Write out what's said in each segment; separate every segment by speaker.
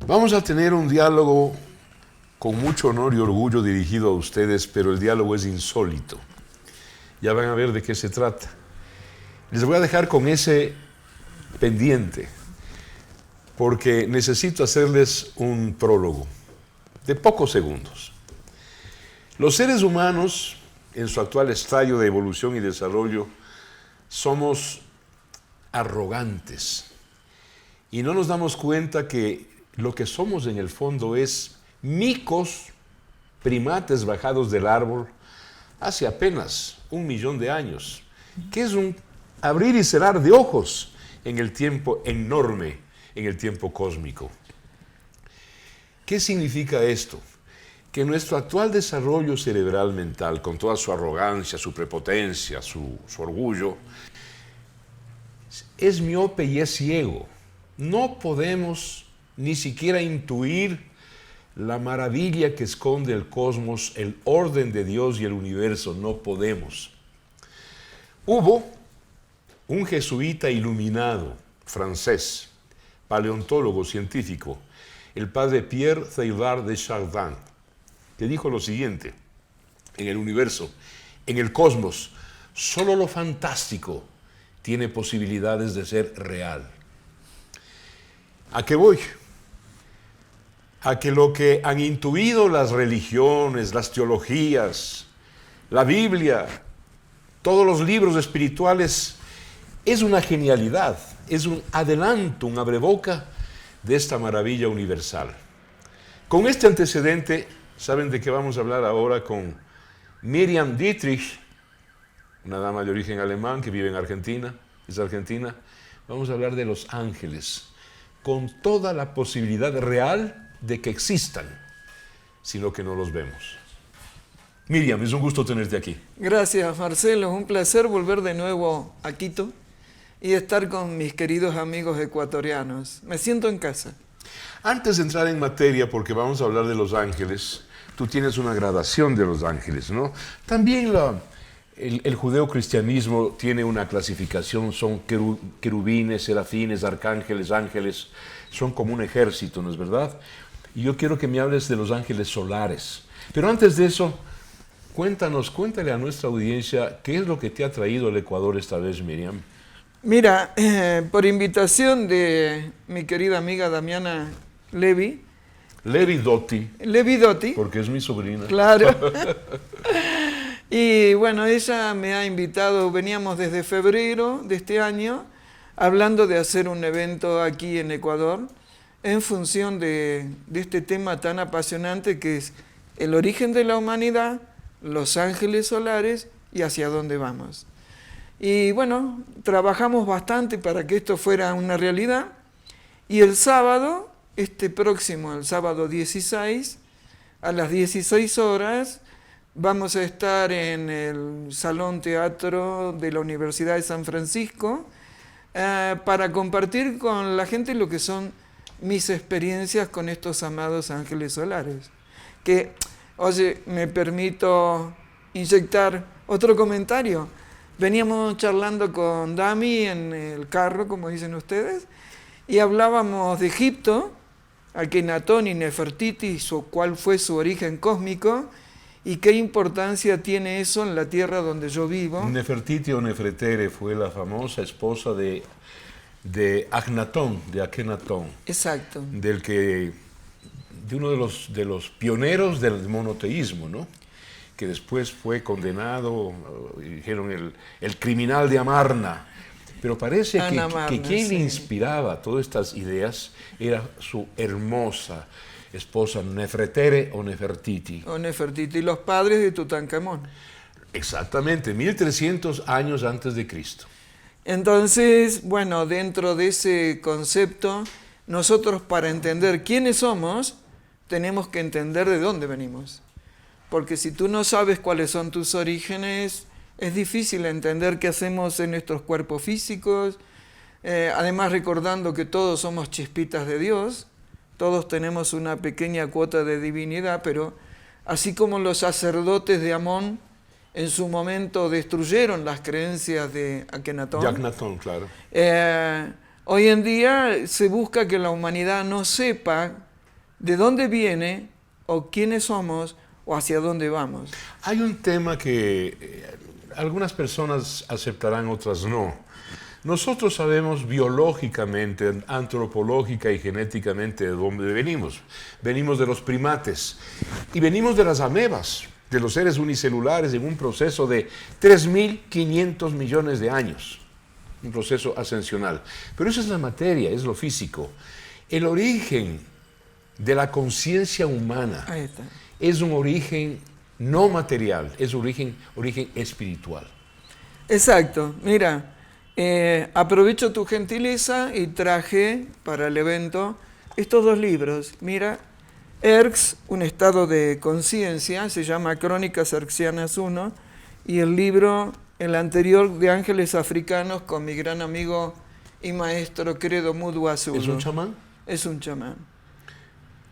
Speaker 1: Vamos a tener un diálogo con mucho honor y orgullo dirigido a ustedes, pero el diálogo es insólito. Ya van a ver de qué se trata. Les voy a dejar con ese pendiente, porque necesito hacerles un prólogo de pocos segundos. Los seres humanos, en su actual estadio de evolución y desarrollo, somos arrogantes y no nos damos cuenta que lo que somos en el fondo es micos, primates bajados del árbol hace apenas 1 millón de años, que es un abrir y cerrar de ojos en el tiempo enorme, en el tiempo cósmico. ¿Qué significa esto? Que nuestro actual desarrollo cerebral mental, con toda su arrogancia, su prepotencia, su orgullo, es miope y es ciego. No podemos ni siquiera intuir la maravilla que esconde el cosmos, el orden de Dios y el universo. No podemos. Hubo un jesuita iluminado francés, paleontólogo científico, el padre Pierre Teilhard de Chardin, que dijo lo siguiente: en el universo, en el cosmos, solo lo fantástico tiene posibilidades de ser real. ¿A qué voy? A que lo que han intuido las religiones, las teologías, la Biblia, todos los libros espirituales, es una genialidad, es un adelanto, un abreboca de esta maravilla universal. Con este antecedente, ¿saben de qué vamos a hablar ahora con Miriam Dietrich, una dama de origen alemán que vive en Argentina, es argentina? Vamos a hablar de los ángeles, con toda la posibilidad real de que existan, sino que no los vemos. Miriam, es un gusto tenerte aquí.
Speaker 2: Gracias, Marcelo, es un placer volver de nuevo a Quito y estar con mis queridos amigos ecuatorianos. Me siento en casa.
Speaker 1: Antes de entrar en materia, porque vamos a hablar de los ángeles, tú tienes una gradación de los ángeles, ¿no? También el judeocristianismo tiene una clasificación, son querubines, serafines, arcángeles, ángeles, son como un ejército, ¿no es verdad? Y yo quiero que me hables de los ángeles solares. Pero antes de eso, cuéntale a nuestra audiencia qué es lo que te ha traído al Ecuador esta vez, Miriam.
Speaker 2: Mira, por invitación de mi querida amiga Damiana Levi Dotti,
Speaker 1: porque es mi sobrina.
Speaker 2: Claro. Y bueno, ella me ha invitado, veníamos desde febrero de este año, hablando de hacer un evento aquí en Ecuador, en función de este tema tan apasionante que es el origen de la humanidad, los ángeles solares y hacia dónde vamos. Y bueno, trabajamos bastante para que esto fuera una realidad. Y el sábado, el sábado 16, a las 16 horas, vamos a estar en el Salón Teatro de la Universidad de San Francisco para compartir con la gente lo que son mis experiencias con estos amados ángeles solares. Que, oye, me permito inyectar otro comentario. Veníamos charlando con Dami en el carro, como dicen ustedes, y hablábamos de Egipto, Akenatón y Nefertiti, cuál fue su origen cósmico y qué importancia tiene eso en la tierra donde yo vivo.
Speaker 1: Nefertiti o Nefretere fue la famosa esposa de Akenatón.
Speaker 2: Exacto.
Speaker 1: De uno de los pioneros del monoteísmo, ¿no? Que después fue condenado, dijeron el criminal de Amarna. Pero parece que quien le inspiraba todas estas ideas era su hermosa esposa Nefretere o Nefertiti.
Speaker 2: O Nefertiti, los padres de Tutankamón.
Speaker 1: Exactamente, 1300 años antes de Cristo.
Speaker 2: Entonces, bueno, dentro de ese concepto, nosotros para entender quiénes somos, tenemos que entender de dónde venimos. Porque si tú no sabes cuáles son tus orígenes, es difícil entender qué hacemos en nuestros cuerpos físicos. Además, recordando que todos somos chispitas de Dios, todos tenemos una pequeña cuota de divinidad, pero así como los sacerdotes de Amón en su momento destruyeron las creencias de Akenatón.
Speaker 1: De Akenatón, claro.
Speaker 2: Hoy en día se busca que la humanidad no sepa de dónde viene o quiénes somos o hacia dónde vamos.
Speaker 1: Hay un tema que algunas personas aceptarán, otras no. Nosotros sabemos biológicamente, antropológica y genéticamente de dónde venimos. Venimos de los primates y venimos de las amebas, de los seres unicelulares en un proceso de 3.500 millones de años, un proceso ascensional. Pero eso es la materia, es lo físico. El origen de la conciencia humana
Speaker 2: Ahí está.
Speaker 1: es un origen no material, es un origen espiritual.
Speaker 2: Exacto, mira, aprovecho tu gentileza y traje para el evento estos dos libros. Mira, Erx, un estado de conciencia, se llama Crónicas Erxianas 1, y el libro, el anterior, de Ángeles Africanos, con mi gran amigo y maestro Credo Muduazulu.
Speaker 1: ¿Es un chamán?
Speaker 2: Es un chamán.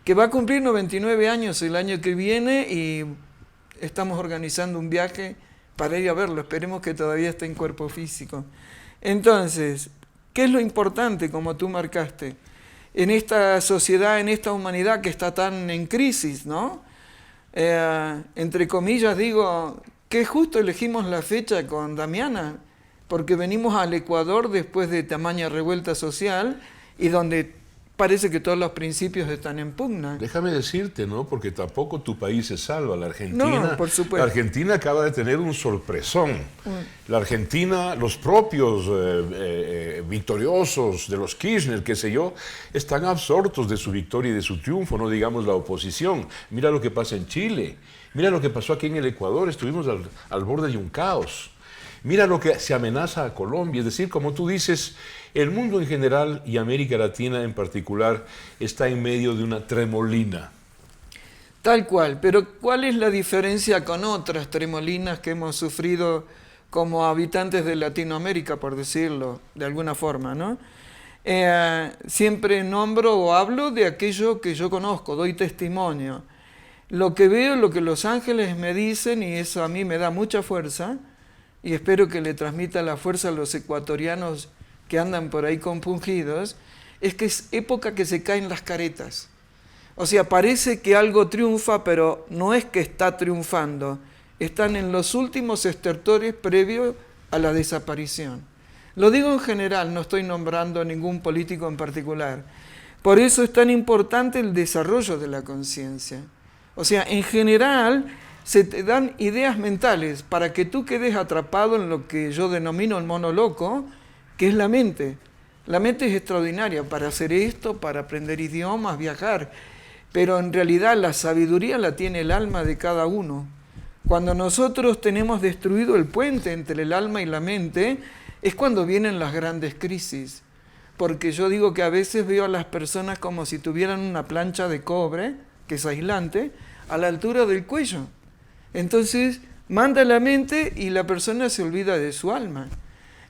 Speaker 2: Que va a cumplir 99 años el año que viene y estamos organizando un viaje para ir a verlo. Esperemos que todavía esté en cuerpo físico. Entonces, ¿qué es lo importante, como tú marcaste? En esta sociedad, en esta humanidad que está tan en crisis, ¿no? Entre comillas digo, que justo elegimos la fecha con Damiana, porque venimos al Ecuador después de tamaña revuelta social y donde parece que todos los principios están en pugna.
Speaker 1: Déjame decirte, ¿no? Porque tampoco tu país se salva. La Argentina,
Speaker 2: No, por supuesto.
Speaker 1: La Argentina acaba de tener un sorpresón. La Argentina, los propios victoriosos de los Kirchner, qué sé yo, están absortos de su victoria y de su triunfo, no digamos la oposición. Mira lo que pasa en Chile, mira lo que pasó aquí en el Ecuador, estuvimos al borde de un caos. Mira lo que se amenaza a Colombia, es decir, como tú dices, el mundo en general y América Latina en particular está en medio de una tremolina.
Speaker 2: Tal cual, pero ¿cuál es la diferencia con otras tremolinas que hemos sufrido como habitantes de Latinoamérica, por decirlo de alguna forma, ¿no? Siempre nombro o hablo de aquello que yo conozco, doy testimonio. Lo que veo, lo que los ángeles me dicen, y eso a mí me da mucha fuerza, y espero que le transmita la fuerza a los ecuatorianos que andan por ahí compungidos, es que es época que se caen las caretas. O sea, parece que algo triunfa, pero no es que está triunfando. Están en los últimos estertores previos a la desaparición. Lo digo en general, no estoy nombrando a ningún político en particular. Por eso es tan importante el desarrollo de la conciencia. O sea, en general se te dan ideas mentales para que tú quedes atrapado en lo que yo denomino el mono loco, que es la mente. La mente es extraordinaria para hacer esto, para aprender idiomas, viajar, pero en realidad la sabiduría la tiene el alma de cada uno. Cuando nosotros tenemos destruido el puente entre el alma y la mente, es cuando vienen las grandes crisis. Porque yo digo que a veces veo a las personas como si tuvieran una plancha de cobre, que es aislante, a la altura del cuello. Entonces, manda la mente y la persona se olvida de su alma.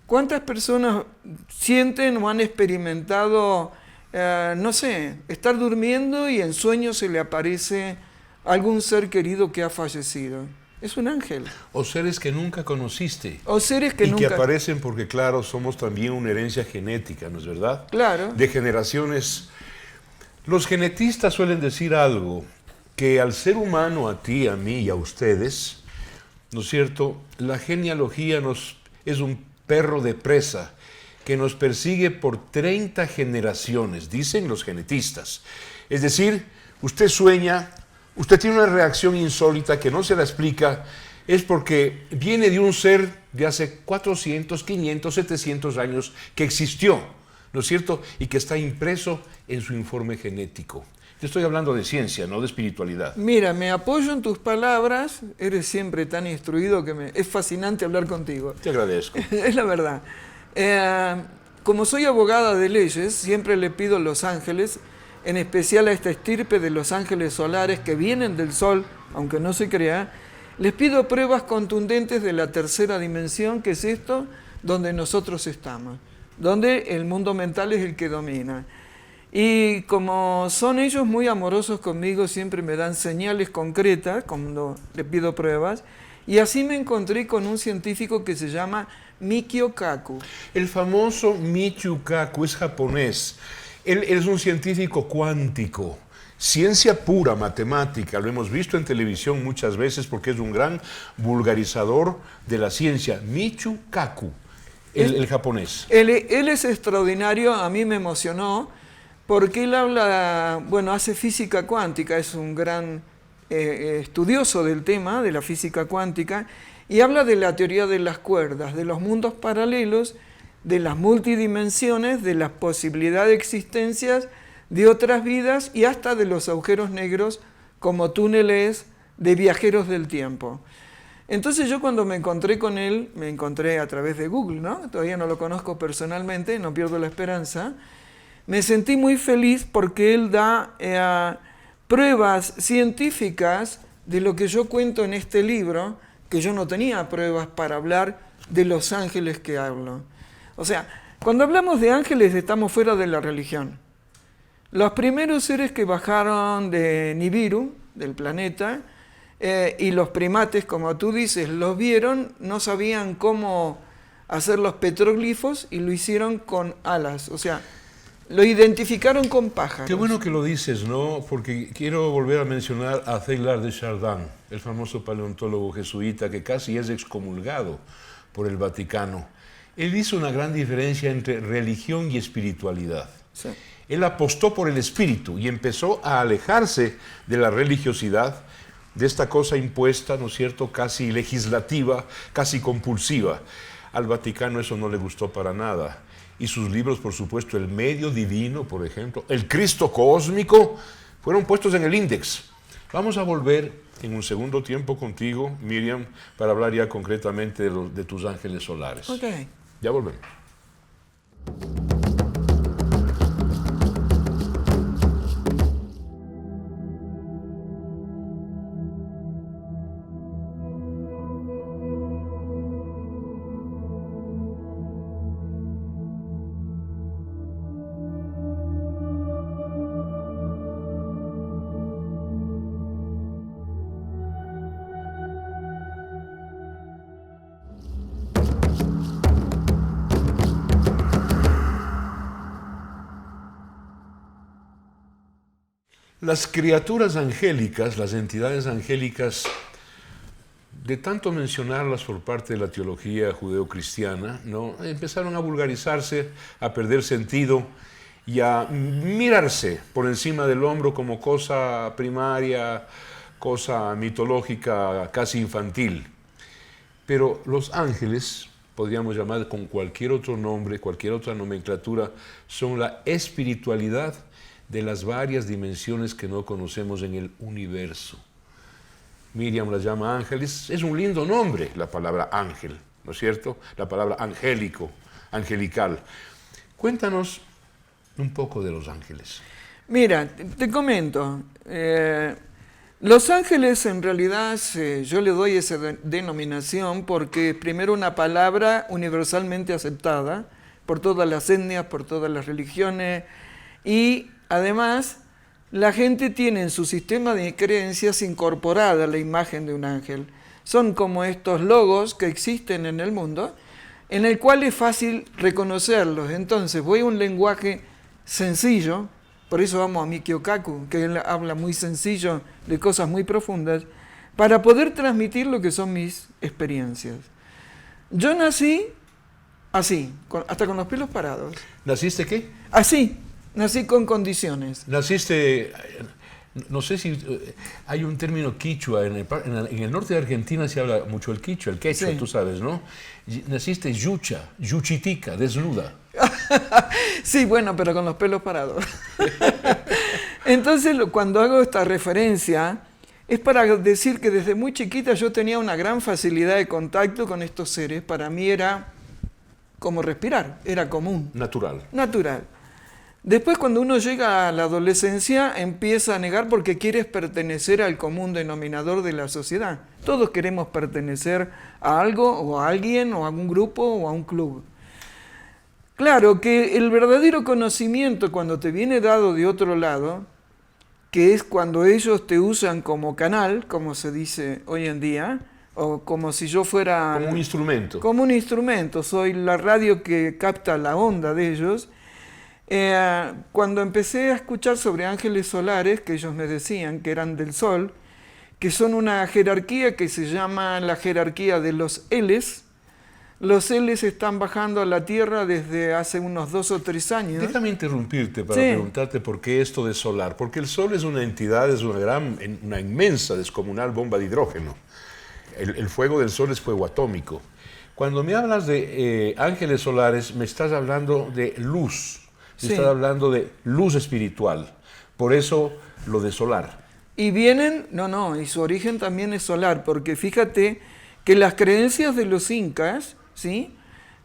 Speaker 2: ¿Cuántas personas sienten o han experimentado, no sé, estar durmiendo y en sueños se le aparece algún ser querido que ha fallecido? Es un ángel.
Speaker 1: O seres que nunca conociste.
Speaker 2: O seres que
Speaker 1: y
Speaker 2: nunca...
Speaker 1: que aparecen porque, claro, somos también una herencia genética, ¿no es verdad?
Speaker 2: Claro.
Speaker 1: De generaciones. Los genetistas suelen decir algo, que al ser humano, a ti, a mí y a ustedes, ¿no es cierto?, la genealogía es un perro de presa que nos persigue por 30 generaciones, dicen los genetistas. Es decir, usted sueña, usted tiene una reacción insólita que no se la explica, es porque viene de un ser de hace 400, 500, 700 años que existió, ¿no es cierto?, y que está impreso en su informe genético. Yo estoy hablando de ciencia, no de espiritualidad.
Speaker 2: Mira, me apoyo en tus palabras, eres siempre tan instruido que es fascinante hablar contigo.
Speaker 1: Te agradezco.
Speaker 2: Es la verdad. Como soy abogada de leyes, siempre le pido a los ángeles, en especial a esta estirpe de los ángeles solares que vienen del sol, aunque no se crea, les pido pruebas contundentes de la tercera dimensión, que es esto, donde nosotros estamos, donde el mundo mental es el que domina. Y como son ellos muy amorosos conmigo, siempre me dan señales concretas cuando le pido pruebas. Y así me encontré con un científico que se llama Michio Kaku.
Speaker 1: El famoso Michio Kaku es japonés. Él es un científico cuántico. ciencia pura, matemática, lo hemos visto en televisión muchas veces porque es un gran vulgarizador de la ciencia, Michio Kaku, el japonés.
Speaker 2: Él es extraordinario, a mí me emocionó, porque él habla, bueno, hace física cuántica, es un gran estudioso del tema, de la física cuántica, y habla de la teoría de las cuerdas, de los mundos paralelos, de las multidimensiones, de las posibilidades de existencias de otras vidas y hasta de los agujeros negros como túneles de viajeros del tiempo. Entonces yo cuando me encontré con él, me encontré a través de Google, ¿no? Todavía no lo conozco personalmente, no pierdo la esperanza, me sentí muy feliz porque él da pruebas científicas de lo que yo cuento en este libro, que yo no tenía pruebas para hablar de los ángeles que hablo. O sea, cuando hablamos de ángeles estamos fuera de la religión. Los primeros seres que bajaron de Nibiru, del planeta, y los primates, como tú dices, los vieron, no sabían cómo hacer los petroglifos y lo hicieron con alas. O sea, lo identificaron con pájaros.
Speaker 1: Qué bueno que lo dices, ¿no? Porque quiero volver a mencionar a Teilhard de Chardin, el famoso paleontólogo jesuita que casi es excomulgado por el Vaticano. Él hizo una gran diferencia entre religión y espiritualidad.
Speaker 2: Sí.
Speaker 1: Él apostó por el espíritu y empezó a alejarse de la religiosidad, de esta cosa impuesta, ¿no es cierto?, casi legislativa, casi compulsiva. Al Vaticano eso no le gustó para nada. Y sus libros, por supuesto, El Medio Divino, por ejemplo, El Cristo Cósmico, fueron puestos en el índex. Vamos a volver en un segundo tiempo contigo, Miriam, para hablar ya concretamente de tus ángeles solares.
Speaker 2: Ok.
Speaker 1: Ya volvemos. Las criaturas angélicas, las entidades angélicas, de tanto mencionarlas por parte de la teología judeocristiana, ¿no?, empezaron a vulgarizarse, a perder sentido y a mirarse por encima del hombro como cosa primaria, cosa mitológica, casi infantil. Pero los ángeles, podríamos llamar con cualquier otro nombre, cualquier otra nomenclatura, son la espiritualidad de las varias dimensiones que no conocemos en el universo. Miriam las llama ángeles. Es un lindo nombre la palabra ángel, ¿no es cierto? La palabra angélico, angelical. Cuéntanos un poco de los ángeles.
Speaker 2: Mira, te comento. Los ángeles en realidad yo le doy esa denominación porque es primero una palabra universalmente aceptada por todas las etnias, por todas las religiones y además, la gente tiene en su sistema de creencias incorporada la imagen de un ángel. Son como estos logos que existen en el mundo, en el cual es fácil reconocerlos. Entonces, voy a un lenguaje sencillo, por eso vamos a Michio Kaku, que él habla muy sencillo de cosas muy profundas, para poder transmitir lo que son mis experiencias. Yo nací así, hasta con los pelos parados.
Speaker 1: ¿Naciste qué?
Speaker 2: Así. Nací con condiciones.
Speaker 1: Naciste, no sé si hay un término quichua, en el norte de Argentina se habla mucho el quichua,
Speaker 2: Sí.
Speaker 1: Tú sabes, ¿no? Naciste yucha, yuchitica, desnuda.
Speaker 2: Sí, bueno, pero con los pelos parados. Entonces, cuando hago esta referencia, es para decir que desde muy chiquita yo tenía una gran facilidad de contacto con estos seres. Para mí era como respirar, era común.
Speaker 1: Natural.
Speaker 2: Natural. Después, cuando uno llega a la adolescencia, empieza a negar porque quieres pertenecer al común denominador de la sociedad. Todos queremos pertenecer a algo o a alguien o a un grupo o a un club. Claro que el verdadero conocimiento cuando te viene dado de otro lado, que es cuando ellos te usan como canal, como se dice hoy en día, o como si yo fuera...
Speaker 1: Como un instrumento.
Speaker 2: Como un instrumento, soy la radio que capta la onda de ellos. Cuando empecé a escuchar sobre ángeles solares, que ellos me decían que eran del Sol, que son una jerarquía que se llama la jerarquía de los Eles. Los Eles están bajando a la Tierra desde hace unos 2 o 3 años.
Speaker 1: Déjame interrumpirte para preguntarte por qué esto de solar. Porque el Sol es una entidad, es una inmensa, descomunal bomba de hidrógeno. El fuego del Sol es fuego atómico. Cuando me hablas de ángeles solares, me estás hablando de luz. Me estás hablando de luz espiritual. Por eso lo de solar.
Speaker 2: Y vienen, y su origen también es solar, porque fíjate que las creencias de los incas, ¿sí?,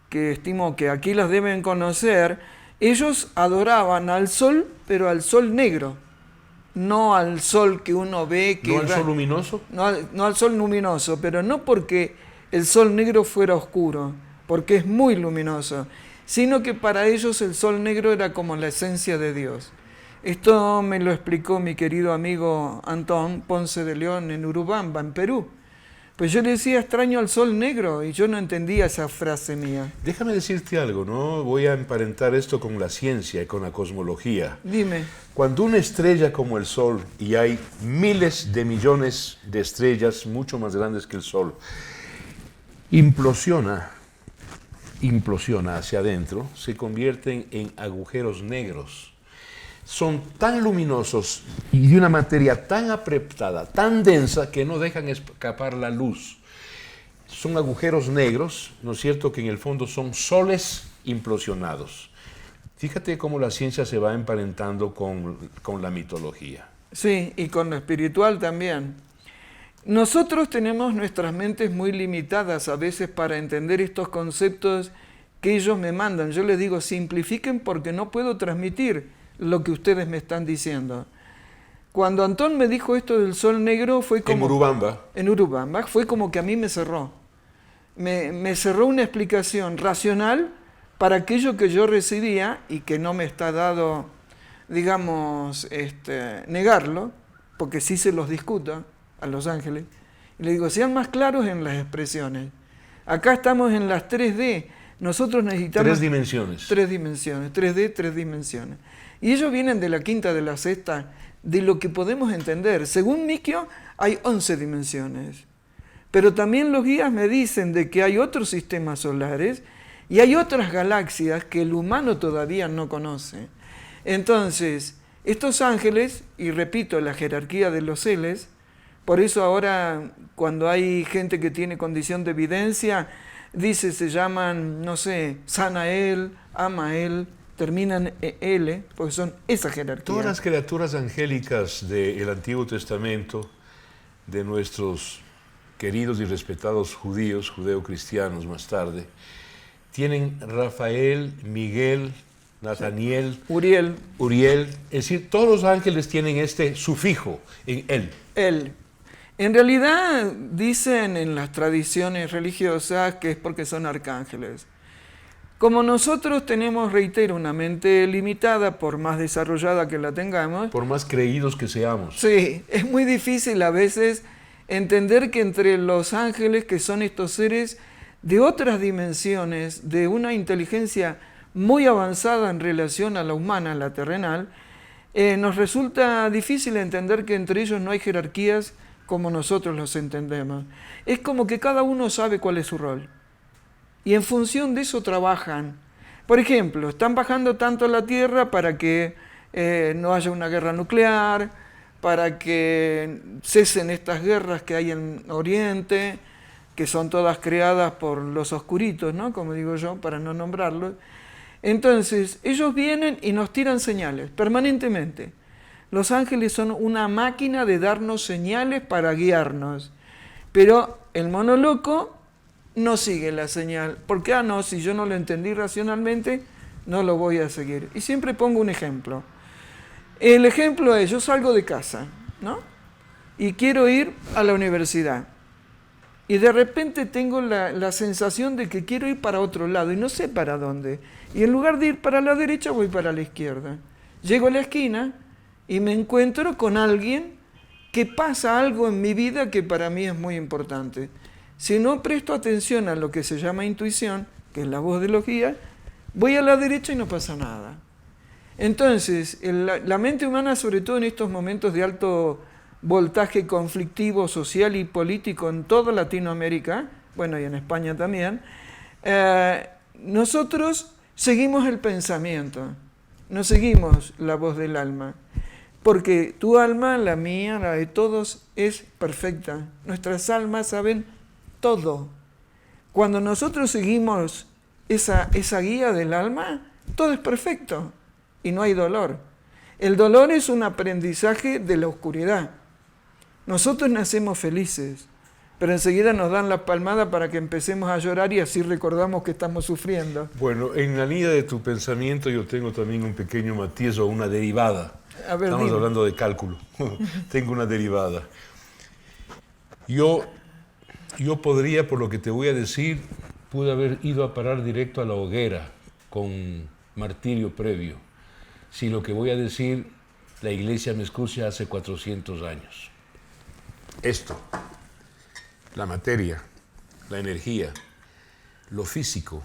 Speaker 2: que estimo que aquí las deben conocer, ellos adoraban al sol, pero al sol negro, no al sol que uno ve.
Speaker 1: ¿No al sol luminoso?
Speaker 2: No al sol luminoso, pero no porque el sol negro fuera oscuro, porque es muy luminoso, sino que para ellos el sol negro era como la esencia de Dios. Esto me lo explicó mi querido amigo Antón Ponce de León en Urubamba, en Perú. Pues yo le decía, extraño al sol negro, y yo no entendía esa frase mía.
Speaker 1: Déjame decirte algo, ¿no? Voy a emparentar esto con la ciencia y con la cosmología.
Speaker 2: Dime.
Speaker 1: Cuando una estrella como el Sol, y hay miles de millones de estrellas mucho más grandes que el Sol, implosiona hacia adentro, se convierten en agujeros negros. Son tan luminosos y de una materia tan apretada, tan densa, que no dejan escapar la luz. Son agujeros negros, ¿no es cierto?, que en el fondo son soles implosionados. Fíjate cómo la ciencia se va emparentando con la mitología.
Speaker 2: Sí, y con lo espiritual también. Nosotros tenemos nuestras mentes muy limitadas a veces para entender estos conceptos que ellos me mandan. Yo les digo, simplifiquen porque no puedo transmitir lo que ustedes me están diciendo. Cuando Antón me dijo esto del sol negro fue como... En Urubamba, fue como que a mí me cerró. Me cerró una explicación racional para aquello que yo recibía y que no me está dado, digamos, negarlo, porque sí se los discuto a los ángeles. Y le digo, sean más claros en las expresiones. Acá estamos en las 3D. Nosotros necesitamos...
Speaker 1: 3 dimensiones.
Speaker 2: 3 dimensiones. 3D, 3 dimensiones. Y ellos vienen de la quinta, de la sexta, de lo que podemos entender. Según Miquio, hay 11 dimensiones. Pero también los guías me dicen de que hay otros sistemas solares y hay otras galaxias que el humano todavía no conoce. Entonces, estos ángeles, y repito, la jerarquía de los Eles, por eso ahora cuando hay gente que tiene condición de evidencia, dice, se llaman, no sé, Sanael, Amael, terminan L, porque son esa jerarquía.
Speaker 1: Todas las criaturas angélicas del Antiguo Testamento, de nuestros queridos y respetados judíos, judeocristianos más tarde, tienen Rafael, Miguel, Nataniel, Uriel, es decir, todos los ángeles tienen este sufijo en él.
Speaker 2: Él. En realidad dicen en las tradiciones religiosas que es porque son arcángeles. Como nosotros tenemos, reitero, una mente limitada, por más desarrollada que la tengamos.
Speaker 1: Por más creídos que seamos.
Speaker 2: Sí, es muy difícil a veces entender que entre los ángeles, que son estos seres de otras dimensiones, de una inteligencia muy avanzada en relación a la humana, la terrenal, nos resulta difícil entender que entre ellos no hay jerarquías como nosotros los entendemos. Es como que cada uno sabe cuál es su rol. Y en función de eso trabajan. Por ejemplo, están bajando tanto a la Tierra para que no haya una guerra nuclear, para que cesen estas guerras que hay en Oriente, que son todas creadas por los oscuritos, ¿no?, como digo yo, para no nombrarlos. Entonces, ellos vienen y nos tiran señales permanentemente. Los ángeles son una máquina de darnos señales para guiarnos. Pero el mono loco no sigue la señal. Porque, no, si yo no lo entendí racionalmente, no lo voy a seguir. Y siempre pongo un ejemplo. El ejemplo es, yo salgo de casa, ¿no?, y quiero ir a la universidad. Y de repente tengo la sensación de que quiero ir para otro lado y no sé para dónde. Y en lugar de ir para la derecha, voy para la izquierda. Llego a la esquina y me encuentro con alguien que pasa algo en mi vida que para mí es muy importante. Si no presto atención a lo que se llama intuición, que es la voz de los guías, voy a la derecha y no pasa nada. Entonces, la mente humana, sobre todo en estos momentos de alto voltaje conflictivo, social y político en toda Latinoamérica, bueno, y en España también, nosotros seguimos el pensamiento, no seguimos la voz del alma, porque tu alma, la mía, la de todos, es perfecta. Nuestras almas saben todo. Cuando nosotros seguimos esa guía del alma, todo es perfecto y no hay dolor. El dolor es un aprendizaje de la oscuridad. Nosotros nacemos felices, pero enseguida nos dan la palmada para que empecemos a llorar y así recordamos que estamos sufriendo.
Speaker 1: Bueno, en la línea de tu pensamiento yo tengo también un pequeño matiz o una derivada.
Speaker 2: A ver,
Speaker 1: Estamos
Speaker 2: dime.
Speaker 1: hablando de cálculo. Tengo una derivada. Yo podría, por lo que te voy a decir, pude haber ido a parar directo a la hoguera con martirio previo. Si lo que voy a decir, la iglesia me escucha hace 400 años. Esto, la materia, la energía, lo físico,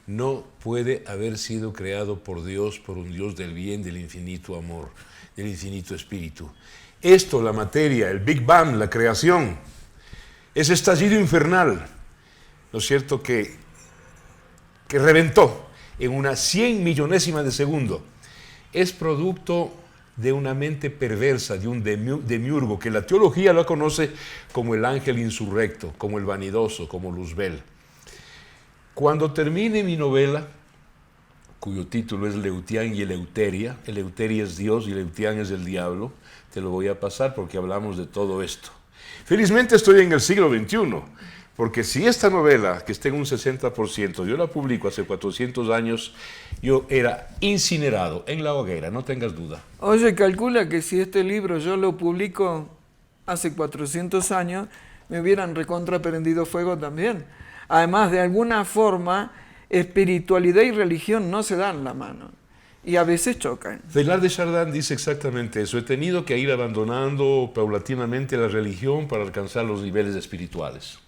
Speaker 1: no puede haber sido creado por Dios, por un Dios del bien, del infinito amor, del infinito espíritu. Esto, la materia, el Big Bang, la creación, ese estallido infernal, ¿no es cierto?, que reventó en una 100 millonésima de segundo, es producto de una mente perversa, de un demiurgo, que la teología lo conoce como el ángel insurrecto, como el vanidoso, como Luzbel. Cuando termine mi novela, cuyo título es Leutián y Eleuteria es Dios y Leutián es el diablo, te lo voy a pasar porque hablamos de todo esto. Felizmente estoy en el siglo XXI, porque si esta novela, que está en un 60%, yo la publico hace 400 años, yo era incinerado en la hoguera, no tengas duda.
Speaker 2: Oye, calcula que si este libro yo lo publico hace 400 años, me hubieran recontra prendido fuego también. Además, de alguna forma, espiritualidad y religión no se dan la mano y a veces chocan.
Speaker 1: Teilhard de Chardin dice exactamente eso. He tenido que ir abandonando paulatinamente la religión para alcanzar los niveles espirituales.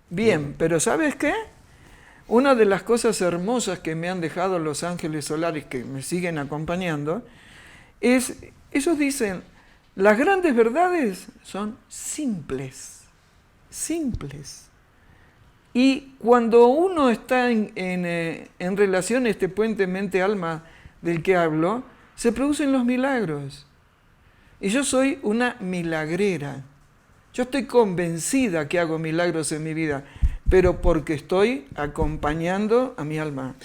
Speaker 2: Bien, pero ¿sabes qué? Una de las cosas hermosas que me han dejado los ángeles solares que me siguen acompañando es, ellos dicen, las grandes verdades son simples, simples. Y cuando uno está en relación a este puente mente-alma del que hablo, se producen los milagros. Y yo soy una milagrera. Yo estoy convencida que hago milagros en mi vida, pero porque estoy acompañando a mi alma.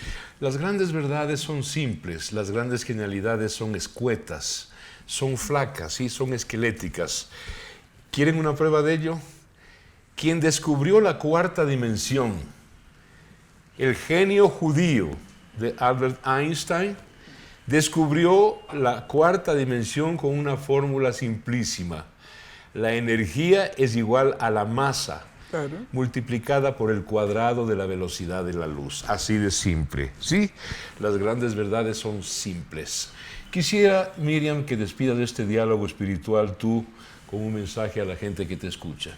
Speaker 1: Las grandes verdades son simples, las grandes genialidades son escuetas, son flacas, ¿sí? Son esqueléticas. ¿Quieren una prueba de ello? Quien descubrió la cuarta dimensión, el genio judío de Albert Einstein, descubrió la cuarta dimensión con una fórmula simplísima. La energía es igual a la masa,
Speaker 2: Claro.
Speaker 1: multiplicada por el cuadrado de la velocidad de la luz. Así de simple. ¿Sí? Las grandes verdades son simples. Quisiera, Miriam, que despidas de este diálogo espiritual tú con un mensaje a la gente que te escucha.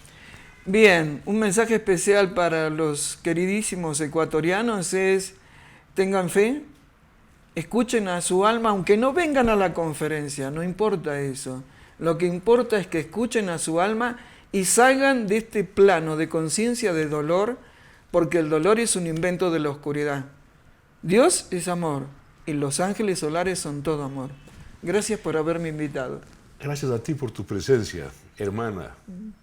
Speaker 2: Bien, un mensaje especial para los queridísimos ecuatorianos es, tengan fe, escuchen a su alma, aunque no vengan a la conferencia, no importa eso. Lo que importa es que escuchen a su alma y salgan de este plano de conciencia de dolor, porque el dolor es un invento de la oscuridad. Dios es amor y los ángeles solares son todo amor. Gracias por haberme invitado.
Speaker 1: Gracias a ti por tu presencia, hermana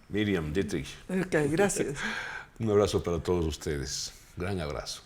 Speaker 1: Miriam Dietrich.
Speaker 2: Ok, gracias.
Speaker 1: Un abrazo para todos ustedes. Gran abrazo.